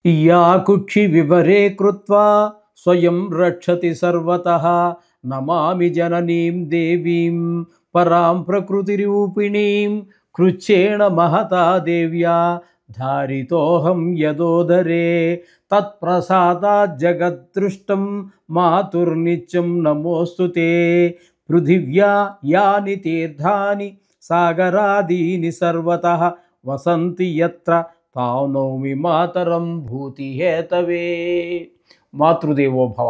या कुक्षि विवरे कृत्वा स्वयं रक्षति सर्वतः नमामि जननीं देवीं परां प्रकृतिरूपिणीं कृच्छेण महता देव्या धारितोऽहं यदोदरे तत्प्रसादात् जगद्दृष्टं मातुर्नित्यं नमोऽस्तु ते। पृथिव्या यानि तीर्थानि सागरादीनि सर्वतः वसन्ति यत्र తానౌమి మాతరం భూతి హేతవే। మాతృదేవో భవ,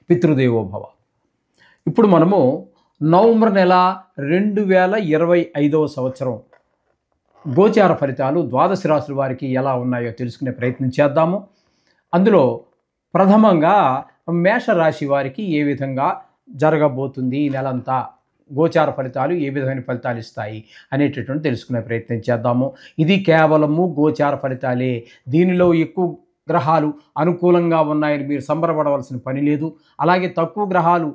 పితృదేవో భవ. ఇప్పుడు మనము నవంబర్ నెల 2025 సంవత్సరం గోచార ఫలితాలు ద్వాదశ రాశుల వారికి ఎలా ఉన్నాయో తెలుసుకునే ప్రయత్నం చేద్దాము. అందులో ప్రథమంగా మేషరాశి వారికి ఏ విధంగా జరగబోతుంది ఈ నెలంతా, గోచార ఫలితాలు ఏ విధమైన ఫలితాలు ఇస్తాయి అనేటటువంటి తెలుసుకునే ప్రయత్నం చేద్దాము. ఇది కేవలము గోచార ఫలితాలే. దీనిలో ఎక్కువ గ్రహాలు అనుకూలంగా ఉన్నాయని మీరు సంబరపడవలసిన పని లేదు. అలాగే తక్కువ గ్రహాలు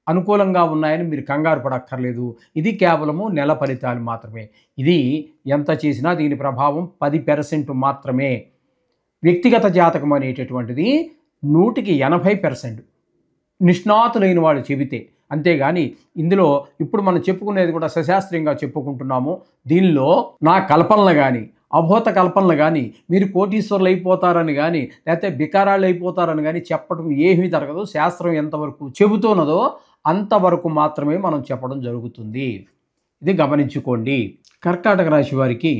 అనుకూలంగా ఉన్నాయని మీరు కంగారు పడక్కర్లేదు. ఇది కేవలము నెల ఫలితాలు మాత్రమే. ఇది ఎంత చేసినా దీని ప్రభావం 10% మాత్రమే. వ్యక్తిగత జాతకం అనేటటువంటిది 100కి 80% నిష్ణాతులైన వాళ్ళు చెబితే, అంతేగాని ఇందులో ఇప్పుడు మనం చెప్పుకునేది కూడా సశాస్త్రీయంగా చెప్పుకుంటున్నాము. దీనిలో నా కల్పనలు కానీ అభూత కల్పనలు కానీ మీరు కోటీశ్వరులు అయిపోతారని కానీ లేకపోతే బికారాళ్ళు అయిపోతారని కానీ చెప్పడం ఏమీ జరగదు. శాస్త్రం ఎంతవరకు చెబుతున్నదో అంతవరకు మాత్రమే మనం చెప్పడం జరుగుతుంది. ఇది గమనించుకోండి. కర్కాటక రాశి వారికి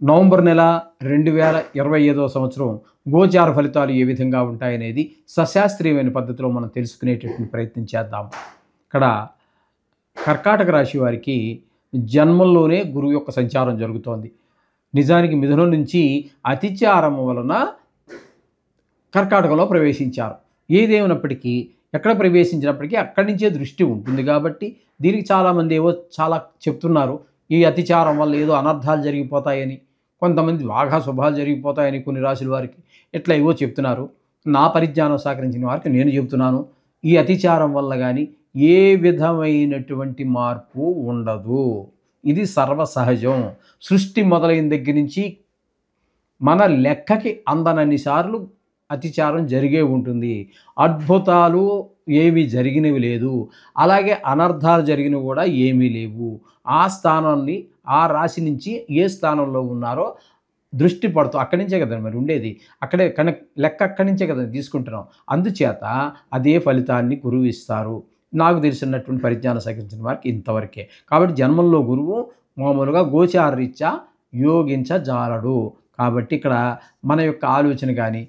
నవంబర్ నెల 2025 సంవత్సరం గోచార ఫలితాలు ఏ విధంగా ఉంటాయనేది సశాస్త్రీయమైన పద్ధతిలో మనం తెలుసుకునేటటువంటి ప్రయత్నం చేద్దాం. ఇక్కడ కర్కాటక రాశి వారికి జన్మంలోనే గురువు యొక్క సంచారం జరుగుతోంది. నిజానికి మిథునం నుంచి అతిచారం వలన కర్కాటకలో ప్రవేశించారు. ఏదేమైనప్పటికీ ఎక్కడ ప్రవేశించినప్పటికీ అక్కడి నుంచే దృష్టి ఉంటుంది కాబట్టి దీనికి చాలామంది ఏవో చాలా చెప్తున్నారు. ఈ అతిచారం వల్ల ఏదో అనర్థాలు జరిగిపోతాయని, కొంతమంది బాగా శుభాలు జరిగిపోతాయని కొన్ని రాశుల వారికి ఇట్లా ఏవో చెప్తున్నారు. నా పరిజ్ఞానం సహకరించిన వారికి నేను చెప్తున్నాను, ఈ అతిచారం వల్ల కానీ ఏ విధమైనటువంటి మార్పు ఉండదు. ఇది సర్వసహజం. సృష్టి మొదలైన దగ్గర నుంచి మన లెక్కకి అందనన్ని సార్లు అతిచారం జరిగే ఉంటుంది. అద్భుతాలు ఏవి జరిగినవి లేదు, అలాగే అనర్థాలు జరిగినవి కూడా ఏమీ లేవు. ఆ స్థానాన్ని, ఆ రాశి నుంచి ఏ స్థానంలో ఉన్నారో దృష్టి పడుతూ అక్కడి నుంచే కదా మరి ఉండేది, అక్కడే లెక్క అక్కడి నుంచే కదా తీసుకుంటున్నాం. అందుచేత అదే ఫలితాన్ని గురువు ఇస్తారు. నాకు తెలిసినటువంటి పరిజ్ఞానం సహకరించిన వారికి ఇంతవరకే. కాబట్టి జన్మంలో గురువు మామూలుగా గోచారరీత్యా యోగించజాలడు. కాబట్టి ఇక్కడ మన యొక్క ఆలోచన కానీ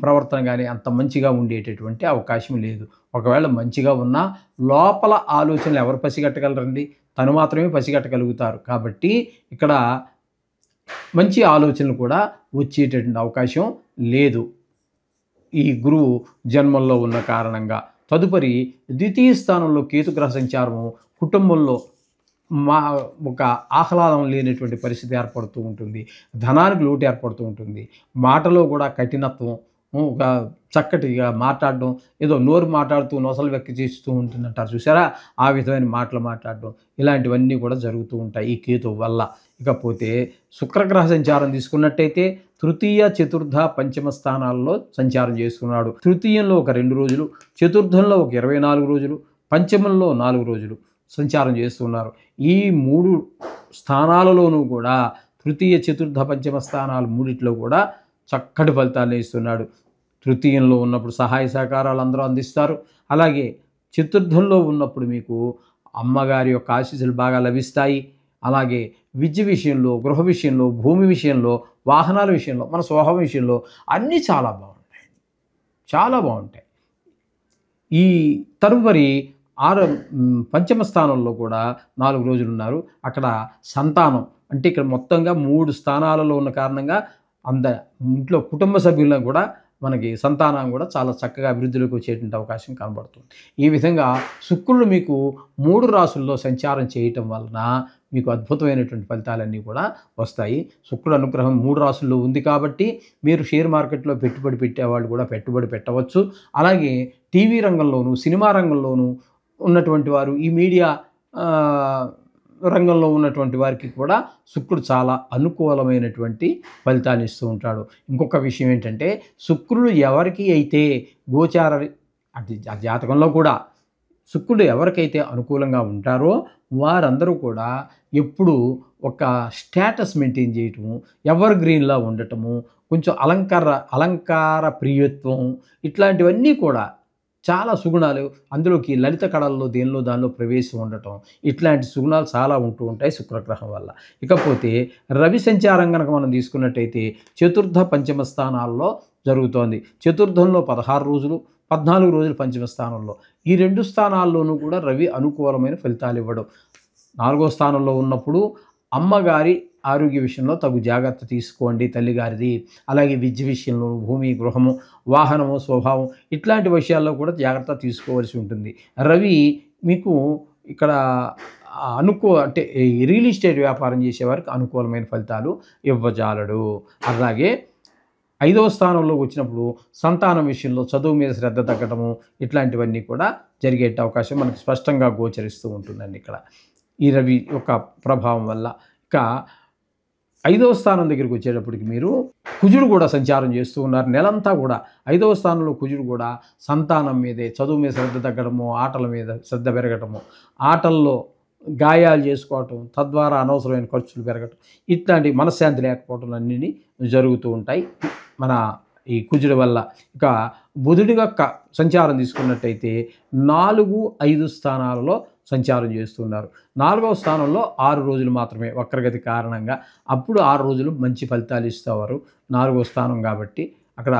ప్రవర్తన కానీ అంత మంచిగా ఉండేటటువంటి అవకాశం లేదు. ఒకవేళ మంచిగా ఉన్నా లోపల ఆలోచనలు ఎవరు పసిగట్టగలరండి? తను మాత్రమే పసిగట్టగలుగుతారు. కాబట్టి ఇక్కడ మంచి ఆలోచనలు కూడా వచ్చేటటువంటి అవకాశం లేదు ఈ గురువు జన్మంలో ఉన్న కారణంగా. తదుపరి ద్వితీయ స్థానంలో కేతుగ్రహ సంచారము కుటుంబంలో ఒక ఆహ్లాదం లేనటువంటి పరిస్థితి ఏర్పడుతూ ఉంటుంది. ధనానికి లోటు ఏర్పడుతూ ఉంటుంది. మాటలో కూడా కఠినత్వం, ఒక చక్కటిగా మాట్లాడడం, ఏదో నోరు మాట్లాడుతూ నొసలు వెక్కి చేస్తూ ఉంటుందంటారు చూసారా, ఆ విధమైన మాటలు మాట్లాడడం, ఇలాంటివన్నీ కూడా జరుగుతూ ఉంటాయి ఈ కేతు వల్ల. ఇకపోతే శుక్రగ్రహ సంచారం తీసుకున్నట్టయితే తృతీయ, చతుర్థ, పంచమ స్థానాల్లో సంచారం చేస్తున్నాడు. తృతీయంలో ఒక 2 రోజులు, చతుర్థంలో ఒక 24 రోజులు, పంచమంలో 4 రోజులు సంచారం చేస్తున్నారు. ఈ 3 స్థానాలలోనూ కూడా తృతీయ, చతుర్థ, పంచమ స్థానాలు మూడిట్లో కూడా చక్కటి ఫలితాలను ఇస్తున్నాడు. తృతీయంలో ఉన్నప్పుడు సహాయ సహకారాలు అందరూ అందిస్తారు. అలాగే చతుర్థంలో ఉన్నప్పుడు మీకు అమ్మగారి యొక్క ఆశీస్సులు బాగా లభిస్తాయి. అలాగే విద్య విషయంలో, గృహ విషయంలో, భూమి విషయంలో, వాహనాల విషయంలో, మన స్వభావం విషయంలో అన్నీ చాలా బాగుంటాయి, చాలా బాగుంటాయి. ఈ తదుపరి పంచమ స్థానంలో కూడా 4 రోజులు ఉన్నారు. అక్కడ సంతానం అంటే ఇక్కడ మొత్తంగా 3 స్థానాలలో ఉన్న కారణంగా ఇంట్లో కుటుంబ సభ్యులను కూడా మనకి సంతానం కూడా చాలా చక్కగా అభివృద్ధిలోకి వచ్చేటువంటి అవకాశం కనబడుతుంది. ఈ విధంగా శుక్రుడు మీకు 3 రాశుల్లో సంచారం చేయటం వలన మీకు అద్భుతమైనటువంటి ఫలితాలన్నీ కూడా వస్తాయి. శుక్రుడు అనుగ్రహం 3 రాశుల్లో ఉంది కాబట్టి మీరు షేర్ మార్కెట్లో పెట్టుబడి పెట్టేవాళ్ళు కూడా పెట్టుబడి పెట్టవచ్చు. అలాగే టీవీ రంగంలోనూ, సినిమా రంగంలోనూ ఉన్నటువంటి వారు, ఈ మీడియా రంగంలో ఉన్నటువంటి వారికి కూడా శుక్రుడు చాలా అనుకూలమైనటువంటి ఫలితాన్ని ఇస్తూ ఉంటాడు. ఇంకొక విషయం ఏంటంటే శుక్రుడు ఎవరికి అయితే గోచార అది ఆ జాతకంలో కూడా శుక్రుడు ఎవరికైతే అనుకూలంగా ఉంటారో వారందరూ కూడా ఎప్పుడూ ఒక స్టేటస్ మెయింటైన్ చేయటము, ఎవర్ గ్రీన్‌లా ఉండటము, కొంచెం అలంకార ప్రియత్వం ఇట్లాంటివన్నీ కూడా చాలా సుగుణాలు అందులోకి లలిత కళల్లో దేనిలో దానిలో ప్రవేశం ఉండటం ఇట్లాంటి సుగుణాలు చాలా ఉంటూ ఉంటాయి శుక్రగ్రహం వల్ల. ఇకపోతే రవి సంచారం గనక మనం తీసుకున్నట్టయితే చతుర్థ, పంచమ స్థానాల్లో జరుగుతోంది. చతుర్థంలో 16 రోజులు, 14 రోజులు పంచమ స్థానంలో. ఈ 2 స్థానాల్లోనూ కూడా రవి అనుకూలమైన ఫలితాలు ఇవ్వడం. 4వ స్థానంలో ఉన్నప్పుడు అమ్మగారి ఆరోగ్య విషయంలో తగు జాగ్రత్త తీసుకోండి తల్లిగారిది. అలాగే విద్య విషయంలో భూమి, గృహము, వాహనము, స్వభావం ఇట్లాంటి విషయాల్లో కూడా జాగ్రత్త తీసుకోవాల్సి ఉంటుంది. రవి మీకు ఇక్కడ అంటే ఈ రియల్ ఎస్టేట్ వ్యాపారం చేసేవారికి అనుకూలమైన ఫలితాలు ఇవ్వజాలడు. అలాగే 5వ స్థానంలోకి వచ్చినప్పుడు సంతానం విషయంలో చదువు మీద శ్రద్ధ తగ్గటము ఇట్లాంటివన్నీ కూడా జరిగే అవకాశం మనకు స్పష్టంగా గోచరిస్తూ ఉంటుందండి ఇక్కడ ఈ రవి యొక్క ప్రభావం వల్ల. ఇక 5వ స్థానం దగ్గరికి వచ్చేటప్పటికి మీరు కుజుడు కూడా సంచారం చేస్తూ ఉన్నారు నెలంతా కూడా. 5వ స్థానంలో కుజుడు కూడా సంతానం మీదే, చదువు మీద శ్రద్ధ తగ్గడము, ఆటల మీద శ్రద్ధ పెరగటము, ఆటల్లో గాయాలు చేసుకోవటం, తద్వారా అనవసరమైన ఖర్చులు పెరగటం ఇట్లాంటి మనశ్శాంతి లేకపోవటం అన్నీ జరుగుతూ ఉంటాయి మన ఈ కుజుడి వల్ల. ఇక బుధుడిగా సంచారం తీసుకున్నట్టయితే 4, 5 స్థానాలలో సంచారం చేస్తున్నారు. 4వ స్థానంలో 6 రోజులు మాత్రమే వక్రగతి కారణంగా. అప్పుడు 6 రోజులు మంచి ఫలితాలు ఇస్తారు 4వ స్థానం కాబట్టి. అక్కడ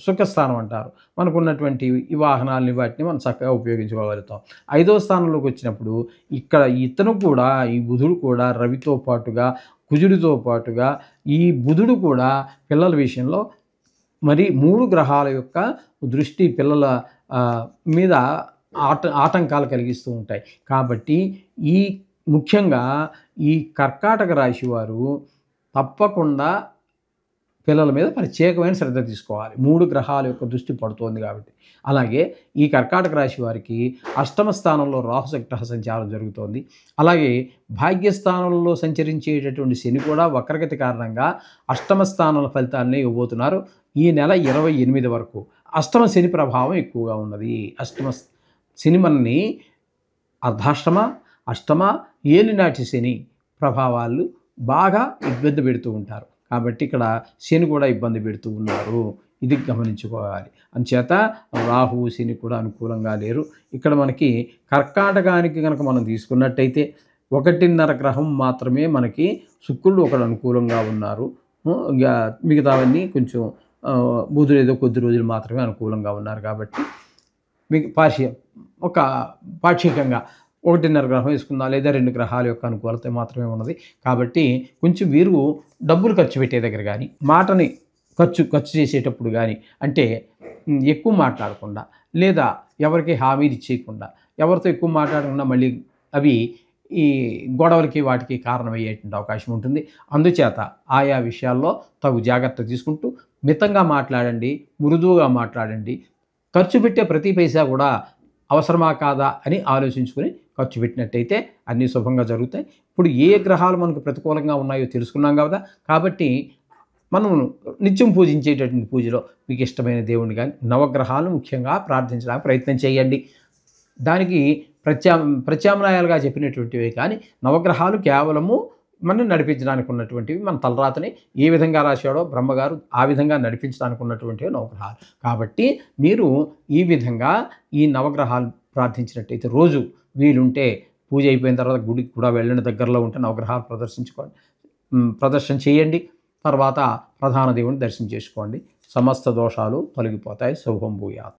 సుఖస్థానం అంటారు. మనకున్నటువంటి ఈ వాహనాలని వాటిని మనం చక్కగా ఉపయోగించుకోగలుగుతాం. 5వ స్థానంలోకి వచ్చినప్పుడు ఇక్కడ ఇతను కూడా ఈ బుధుడు కూడా రవితో పాటుగా కుజుడితో పాటుగా ఈ బుధుడు కూడా పిల్లల విషయంలో మరి 3 గ్రహాల యొక్క దృష్టి పిల్లల మీద ఆటంకాలు కలిగిస్తూ ఉంటాయి. కాబట్టి ఈ ముఖ్యంగా ఈ కర్కాటక రాశి వారు తప్పకుండా పిల్లల మీద ప్రత్యేకమైన శ్రద్ధ తీసుకోవాలి. 3 గ్రహాల యొక్క దృష్టి పడుతోంది కాబట్టి. అలాగే ఈ కర్కాటక రాశి వారికి 8వ స్థానంలో రాహు గ్రహ సంచారం జరుగుతోంది. అలాగే భాగ్యస్థానంలో సంచరించేటటువంటి శని కూడా వక్రగతి కారణంగా 8వ స్థానాల ఫలితాలనే ఇవ్వబోతున్నారు ఈ నెల 28 వరకు. 8వ శని ప్రభావం ఎక్కువగా ఉన్నది. 8వ శని మనని అర్ధాష్టమ, అష్టమ, ఏలినాటి శని ప్రభావాలు బాగా ఇబ్బంది పెడుతూ ఉంటారు. కాబట్టి ఇక్కడ శని కూడా ఇబ్బంది పెడుతూ ఉన్నారు. ఇది గమనించుకోవాలి. అంచేత రాహువు శని కూడా అనుకూలంగా లేరు. ఇక్కడ మనకి కర్కాటకానికి కనుక మనం తీసుకున్నట్టయితే 1.5 గ్రహం మాత్రమే మనకి శుక్రుడు ఒకడు అనుకూలంగా ఉన్నారు. ఇక మిగతావన్నీ కొంచెం బుధుడు ఏదో కొద్ది రోజులు మాత్రమే అనుకూలంగా ఉన్నారు. కాబట్టి మీకు పాక్షికంగా 1.5 గ్రహం వేసుకుందాం, లేదా 2 గ్రహాల యొక్క అనుకూలత మాత్రమే ఉన్నది. కాబట్టి కొంచెం వీరు డబ్బులు ఖర్చు పెట్టే దగ్గర కానీ, మాటని ఖర్చు చేసేటప్పుడు కానీ, అంటే ఎక్కువ మాట్లాడకుండా, లేదా ఎవరికి హామీలు ఇచ్చేయకుండా, ఎవరితో ఎక్కువ మాట్లాడకుండా మళ్ళీ అవి ఈ గొడవలకి వాటికి కారణమయ్యేటువంటి అవకాశం ఉంటుంది. అందుచేత ఆయా విషయాల్లో తగు జాగ్రత్త తీసుకుంటూ మితంగా మాట్లాడండి, మృదువుగా మాట్లాడండి. ఖర్చు పెట్టే ప్రతి పైసా కూడా అవసరమా కాదా అని ఆలోచించుకొని ఖర్చు పెట్టినట్టయితే అన్నీ శుభంగా జరుగుతాయి. ఇప్పుడు ఏ గ్రహాలు మనకు ప్రతికూలంగా ఉన్నాయో తెలుసుకున్నాం కదా. కాబట్టి మనం నిత్యం పూజించేటటువంటి పూజలో మీకు ఇష్టమైన దేవుడిని కానీ నవగ్రహాలను ముఖ్యంగా ప్రార్థించడానికి ప్రయత్నం చేయండి. దానికి ప్రత్యామ్నాయాలుగా చెప్పినటువంటివే కానీ నవగ్రహాలు కేవలము మనం నడిపించడానికి ఉన్నటువంటివి, మన తలరాతని ఏ విధంగా రాశాడో బ్రహ్మగారు ఆ విధంగా నడిపించడానికి ఉన్నటువంటివి నవగ్రహాలు. కాబట్టి మీరు ఈ విధంగా ఈ నవగ్రహాలు ప్రార్థించినట్టయితే రోజు వీలుంటే పూజ అయిపోయిన తర్వాత గుడికి కూడా వెళ్ళిన దగ్గరలో ఉంటే నవగ్రహాలు ప్రదర్శన చేయండి. తర్వాత ప్రధాన దేవుని దర్శనం చేసుకోండి. సమస్త దోషాలు తొలగిపోతాయి. శుభం భూయాత్.